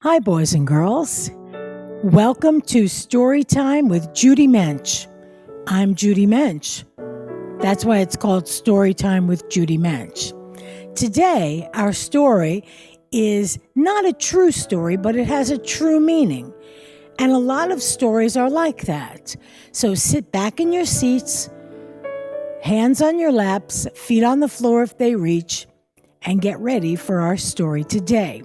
Hi, boys and girls. Welcome to Story Time with Judy Mench. I'm Judy Mench. That's why it's called Story Time with Judy Mench. Today, our story is not a true story, but it has a true meaning. And a lot of stories are like that. So sit back in your seats, hands on your laps, feet on the floor if they reach, and get ready for our story today.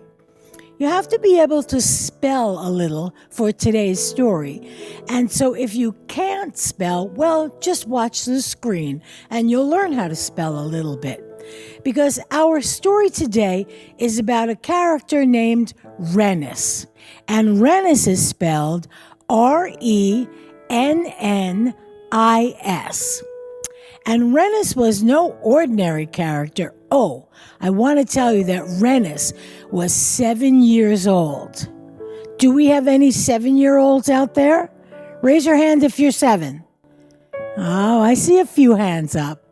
You have to be able to spell a little for today's story. And so if you can't spell, well, just watch the screen and you'll learn how to spell a little bit. Because our story today is about a character named Rennis. And Rennis is spelled Rennis. And Rennis was no ordinary character. Oh, I want to tell you that Rennis was 7 years old. Do we have any 7-year-olds out there? Raise your hand if you're 7. Oh, I see a few hands up.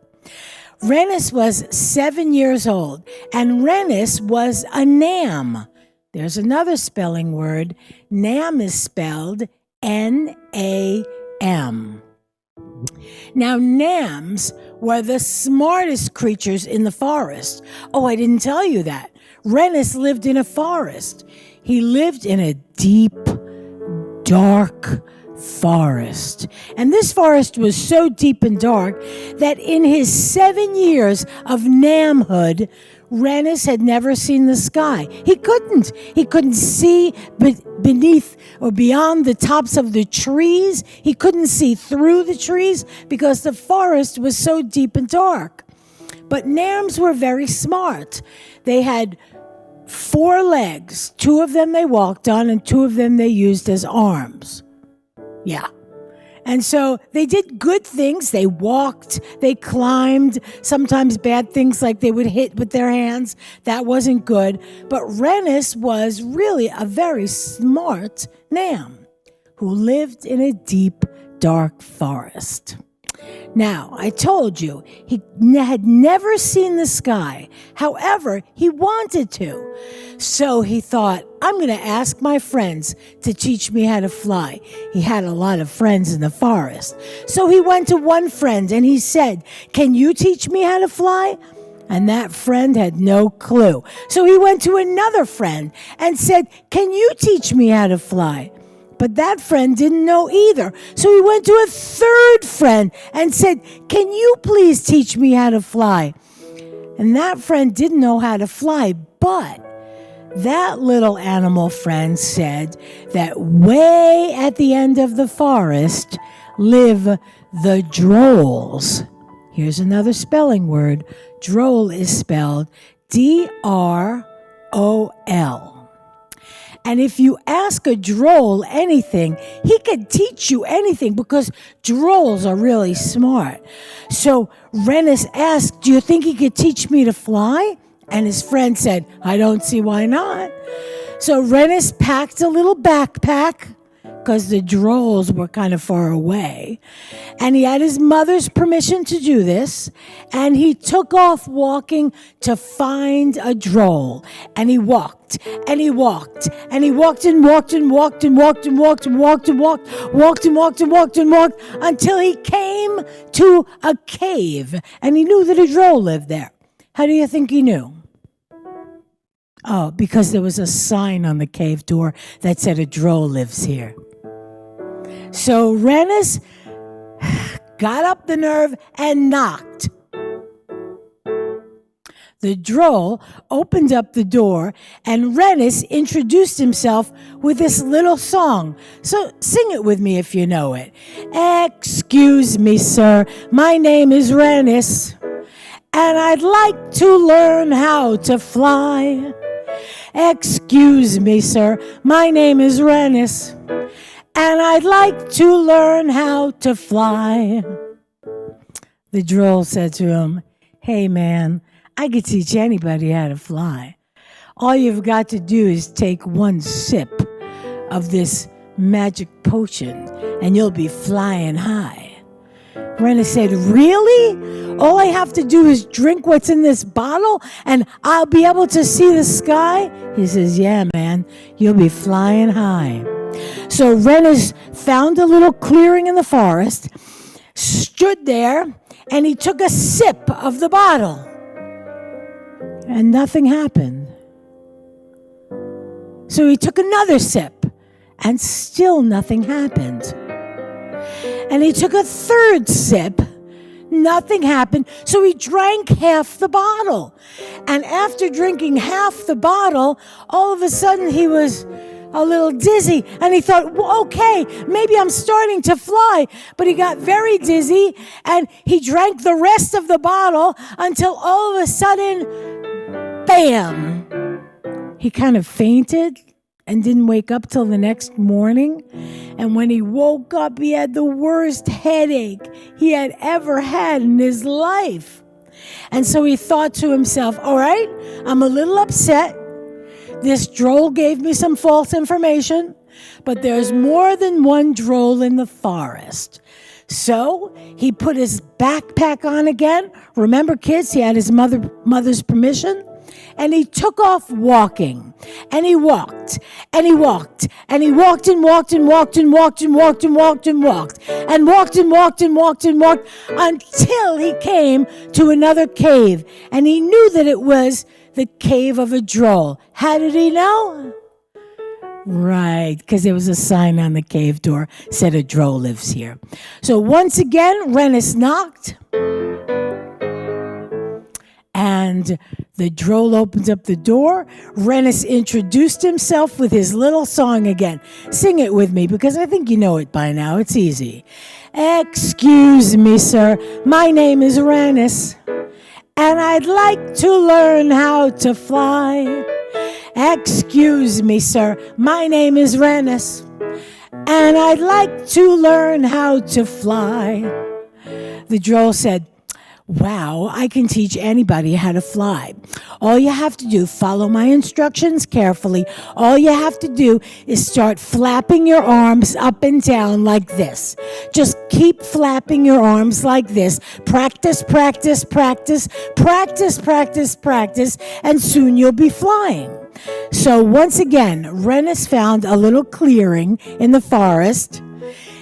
Rennis was 7 years old, and Rennis was a Nam. There's another spelling word. Nam is spelled N-A-M. Now, Nams were the smartest creatures in the forest. Oh, I didn't tell you that. Rennis lived in a forest. He lived in a deep, dark forest. And this forest was so deep and dark that in his 7 years of Namhood, Rennis had never seen the sky. He couldn't see beneath or beyond the tops of the trees. He couldn't see through the trees because the forest was so deep and dark. But Nams were very smart. They had 4 legs. 2 of them they walked on and 2 of them they used as arms. Yeah. And so they did good things. They walked, they climbed, sometimes bad things like they would hit with their hands. That wasn't good. But Rennis was really a very smart Nam who lived in a deep, dark forest. Now, I told you, he had never seen the sky. However, he wanted to. So he thought, I'm going to ask my friends to teach me how to fly. He had a lot of friends in the forest. So he went to one friend and he said, can you teach me how to fly? And that friend had no clue. So he went to another friend and said, can you teach me how to fly? But that friend didn't know either. So he went to a third friend and said, can you please teach me how to fly? And that friend didn't know how to fly, but that little animal friend said that way at the end of the forest live the drolls. Here's another spelling word. Droll is spelled D-R-O-L. And if you ask a droll anything, he could teach you anything because drolls are really smart. So Rennis asked, do you think he could teach me to fly? And his friend said, I don't see why not. So Rennis packed a little backpack because the drolls were kind of far away. And he had his mother's permission to do this. And he took off walking to find a droll. And he walked, and he walked, and he walked and walked and walked and walked and walked and walked and walked, walked and walked and walked and walked until he came to a cave. And he knew that a droll lived there. How do you think he knew? Oh, because there was a sign on the cave door that said a droll lives here. So Rennis got up the nerve and knocked. The droll opened up the door and Rennis introduced himself with this little song. So sing it with me if you know it. Excuse me, sir, my name is Rennis, and I'd like to learn how to fly. Excuse me, sir, my name is Rennis, and I'd like to learn how to fly. The droll said to him, hey man, I could teach anybody how to fly. All you've got to do is take one sip of this magic potion and you'll be flying high. Rennis said, really? All I have to do is drink what's in this bottle and I'll be able to see the sky? He says, yeah, man, you'll be flying high. So Rennis found a little clearing in the forest, stood there, and he took a sip of the bottle. And nothing happened. So he took another sip, and still nothing happened. And he took a third sip. Nothing happened. So he drank half the bottle. And after drinking half the bottle, all of a sudden he was a little dizzy. And he thought, well, okay, maybe I'm starting to fly. But he got very dizzy and he drank the rest of the bottle until all of a sudden, bam, he kind of fainted and didn't wake up till the next morning. And when he woke up, he had the worst headache he had ever had in his life. And so he thought to himself, all right, I'm a little upset. This droll gave me some false information, but there's more than one droll in the forest. So he put his backpack on again. Remember, kids, he had his mother's permission. And he took off walking, and he walked, and he walked, and he walked and walked and walked and walked and walked and walked and walked and walked and walked and walked and walked until he came to another cave. And he knew that it was the cave of a droll. How did he know? Right, because there was a sign on the cave door said a droll lives here. So once again, Rennis knocked. And the droll opened up the door. Rennis introduced himself with his little song again. Sing it with me because I think you know it by now. It's easy. Excuse me, sir. My name is Rennis, and I'd like to learn how to fly. Excuse me, sir. My name is Rennis, and I'd like to learn how to fly. The droll said, wow, I can teach anybody how to fly. All you have to do, follow my instructions carefully. All you have to do is start flapping your arms up and down like this. Just keep flapping your arms like this. Practice, practice, practice, practice, practice, practice, and soon you'll be flying. So once again, Rennis found a little clearing in the forest,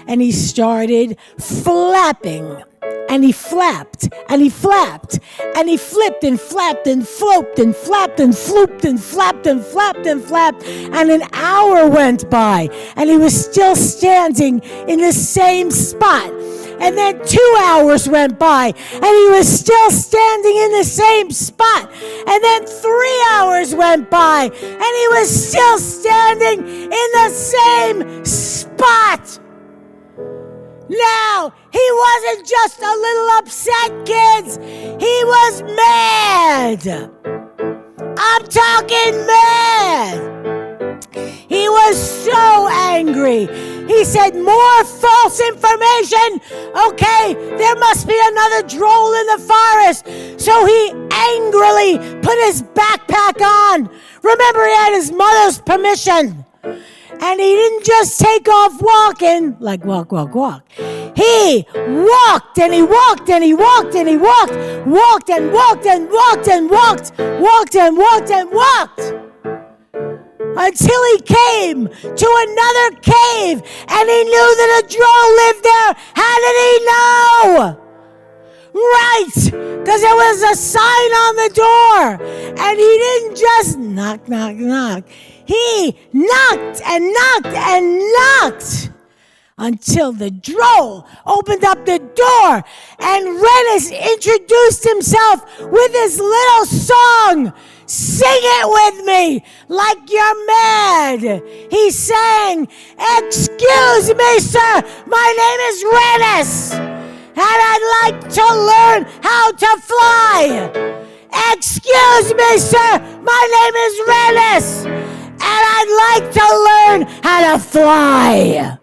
and he started flapping. And he flapped, and he flapped, and he flipped and flapped and floped and flapped and flooped and flapped and flapped and flapped. And an hour went by, and he was still standing in the same spot. And then 2 hours went by, and he was still standing in the same spot. And then 3 hours went by, and he was still standing in the same spot. Now, he wasn't just a little upset, kids. He was mad. I'm talking mad. He was so angry. He said, more false information. Okay, there must be another droll in the forest. So he angrily put his backpack on. Remember, he had his mother's permission. And he didn't just take off walking, like walk, walk, walk. He walked and he walked and he walked and he walked, walked and walked and walked and walked, walked and walked and walked. Until he came to another cave and he knew that a droll lived there. How did he know? Right, because there was a sign on the door. And he didn't just knock, knock, knock. He knocked and knocked and knocked until the droll opened up the door and Rennis introduced himself with his little song. Sing it with me like you're mad. He sang, excuse me, sir, my name is Rennis, and I'd like to learn how to fly. Excuse me, sir, my name is Rennis, and I'd like to learn how to fly.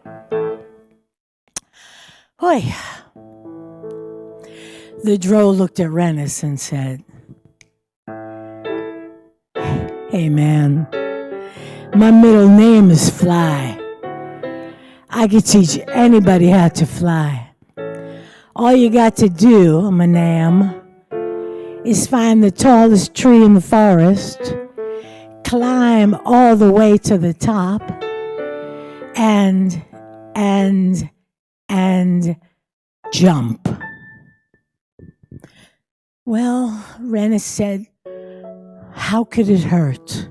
Oy. The droll looked at Rennis and said, hey man, my middle name is Fly. I could teach anybody how to fly. all you got to do, Nam, is find the tallest tree in the forest, climb all the way to the top, and jump. Well, Rennis said, how could it hurt?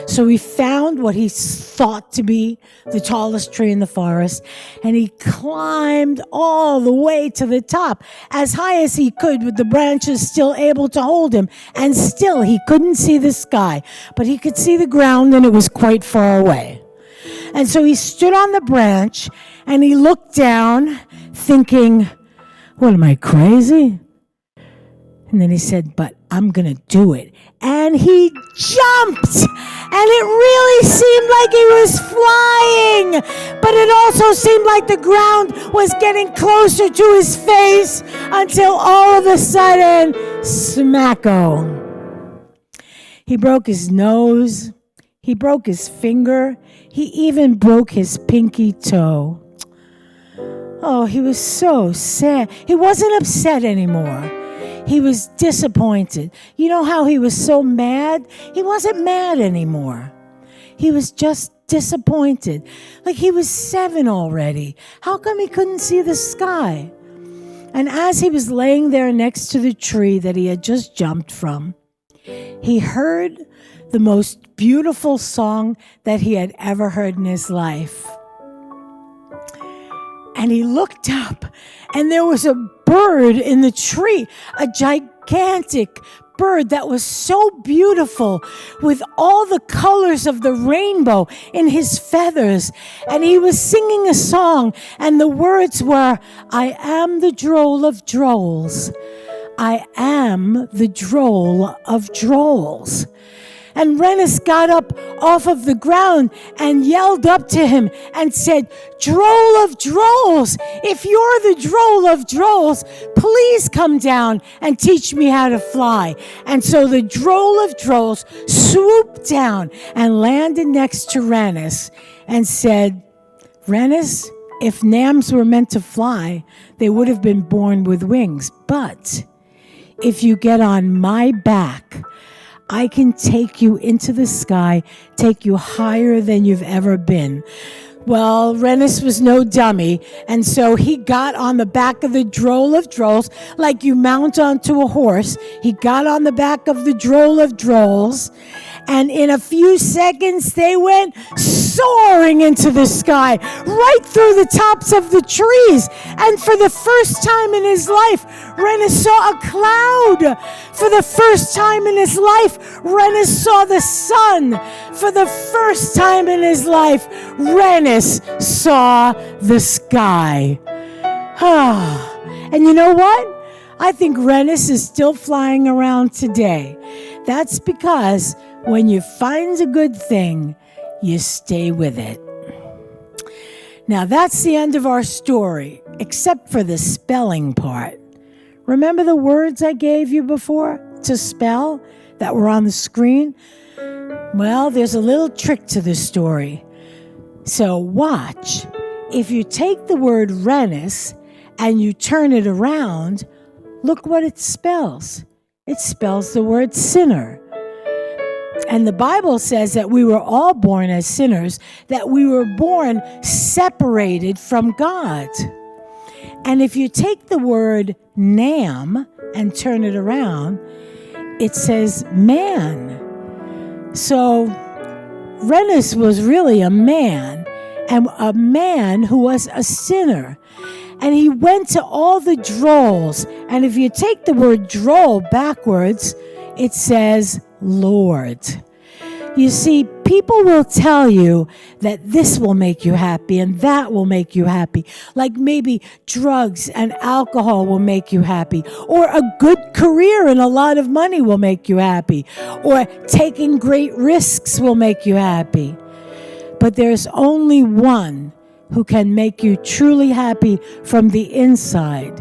So he found what he thought to be the tallest tree in the forest, and he climbed all the way to the top, as high as he could, with the branches still able to hold him. And still he couldn't see the sky, but he could see the ground, and it was quite far away. And so he stood on the branch, and he looked down, thinking, what, am I crazy? And then he said, but I'm going to do it. And he jumped. And it really seemed like he was flying. But it also seemed like the ground was getting closer to his face until all of a sudden, smacko. He broke his nose. He broke his finger. He even broke his pinky toe. Oh, he was so sad. He wasn't upset anymore. He was disappointed. You know how he was so mad? He wasn't mad anymore. He was just disappointed. Like he was 7 already. How come he couldn't see the sky? And as he was laying there next to the tree that he had just jumped from, he heard the most beautiful song that he had ever heard in his life. And he looked up, and there was a bird in the tree, a gigantic bird that was so beautiful, with all the colors of the rainbow in his feathers. And he was singing a song, and the words were, I am the droll of drolls. I am the droll of drolls. And Rennis got up off of the ground and yelled up to him and said, Droll of drolls, if you're the droll of drolls, please come down and teach me how to fly. And so the droll of drolls swooped down and landed next to Rennis and said, Rennis, if Nams were meant to fly, they would have been born with wings. But if you get on my back, I can take you into the sky, take you higher than you've ever been. Well, Rennis was no dummy, and so he got on the back of the droll of drolls, like you mount onto a horse. He got on the back of the droll of drolls, and in a few seconds, they went soaring into the sky, right through the tops of the trees. And for the first time in his life, Rennis saw a cloud. For the first time in his life, Rennis saw the sun. For the first time in his life, Rennis saw the sky. And you know what? I think Rennis is still flying around today. That's because when you find a good thing, you stay with it. Now that's the end of our story, except for the spelling part. Remember the words I gave you before to spell that were on the screen? Well, there's a little trick to the story. So watch. If you take the word Rennis and you turn it around, look what it spells. It spells the word sinner. And the Bible says that we were all born as sinners, that we were born separated from God. And if you take the word Nam and turn it around, it says man. So Rennis was really a man, and a man who was a sinner. And he went to all the drolls. And if you take the word droll backwards, it says Lord. You see, people will tell you that this will make you happy and that will make you happy. Like maybe drugs and alcohol will make you happy. Or a good career and a lot of money will make you happy. Or taking great risks will make you happy. But there's only one who can make you truly happy from the inside.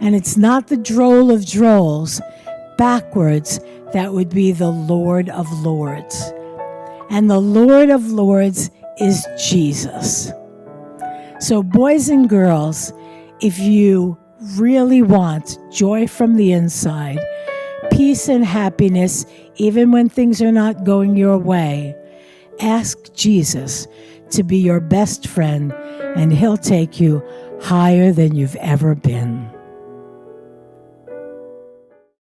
And it's not the droll of drolls. Backwards, that would be the Lord of Lords. And the Lord of Lords is Jesus. So boys and girls, if you really want joy from the inside, peace and happiness, even when things are not going your way, ask Jesus to be your best friend, and he'll take you higher than you've ever been.